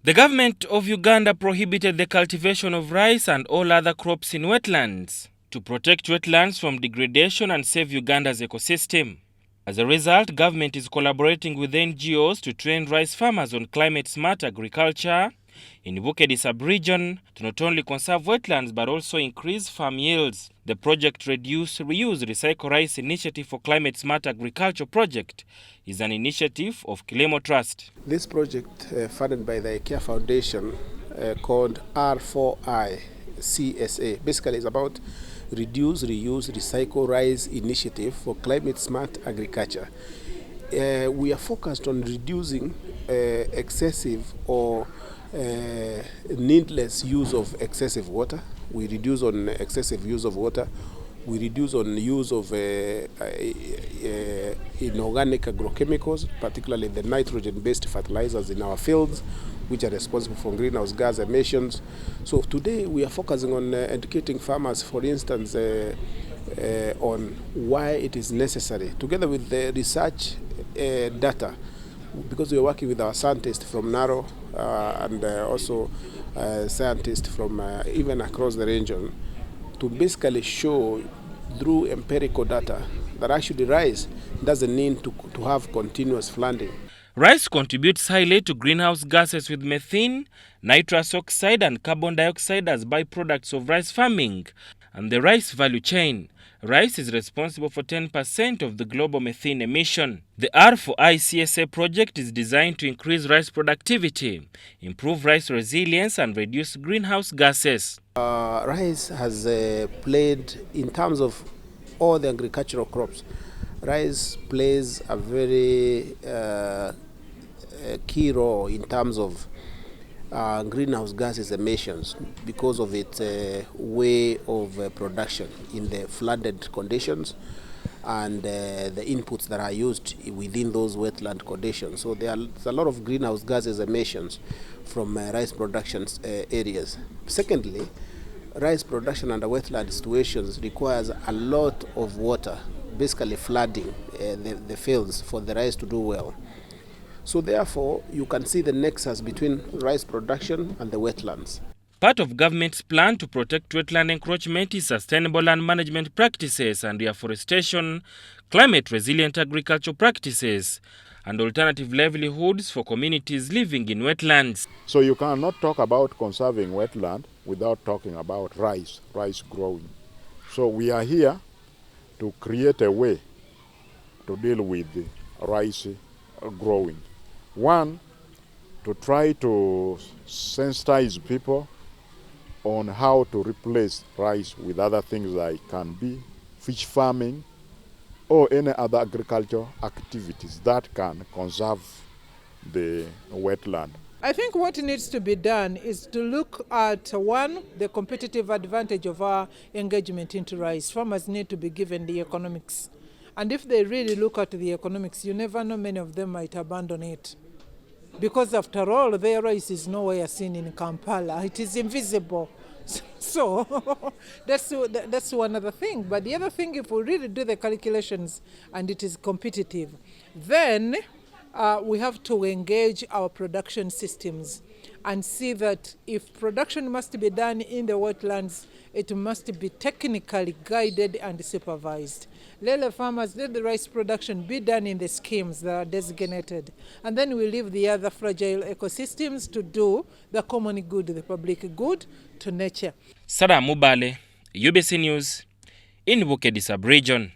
The government of Uganda prohibited the cultivation of rice and all other crops in wetlands to protect wetlands from degradation and save Uganda's ecosystem. As a result, government is collaborating with NGOs to train rice farmers on climate-smart agriculture in Bukedi sub-region to not only conserve wetlands but also increase farm yields. The project Reduce, Reuse, Recycle Rice Initiative for Climate-Smart Agriculture project is an initiative of Kilimo Trust. This project, funded by the IKEA Foundation, called R4I CSA, basically is about Reduce, Reuse, Recycle Rice Initiative for Climate-Smart Agriculture. We are focused on reducing excessive or needless use of excessive water. We reduce on excessive use of water. We reduce on use of inorganic agrochemicals, particularly the nitrogen-based fertilizers in our fields, which are responsible for greenhouse gas emissions. So today we are focusing on educating farmers, for instance, on why it is necessary, together with the research data, because we are working with our scientists from Naro and also scientists from even across the region, to basically show through empirical data that actually rice doesn't need to have continuous flooding. Rice contributes highly to greenhouse gases with methane, nitrous oxide and carbon dioxide as byproducts of rice farming and the rice value chain. Rice is responsible for 10% of the global methane emission. The R4I CSA project is designed to increase rice productivity, improve rice resilience and reduce greenhouse gases. Rice has played, in terms of all the agricultural crops, rice plays a very key role in terms of greenhouse gases emissions because of its way of production in the flooded conditions and the inputs that are used within those wetland conditions. So there's a lot of greenhouse gases emissions from rice production areas. Secondly, rice production under wetland situations requires a lot of water, basically flooding the fields for the rice to do well. So therefore, you can see the nexus between rice production and the wetlands. Part of government's plan to protect wetland encroachment is sustainable land management practices and reforestation, climate-resilient agricultural practices, and alternative livelihoods for communities living in wetlands. So you cannot talk about conserving wetland without talking about rice growing. So we are here to create a way to deal with the rice growing. One, to try to sensitize people on how to replace rice with other things like can be fish farming or any other agricultural activities that can conserve the wetland. I think what needs to be done is to look at, one, the competitive advantage of our engagement into rice. Farmers need to be given the economics. And if they really look at the economics, you never know, many of them might abandon it. Because after all, their rice is nowhere seen in Kampala. It is invisible. So that's one other thing. But the other thing, if we really do the calculations and it is competitive, then we have to engage our production systems and see that if production must be done in the wetlands, it must be technically guided and supervised. Let the farmers, let the rice production be done in the schemes that are designated. And then we leave the other fragile ecosystems to do the common good, the public good, to nature. Sara Mubale, UBC News, in Bukedi sub-region.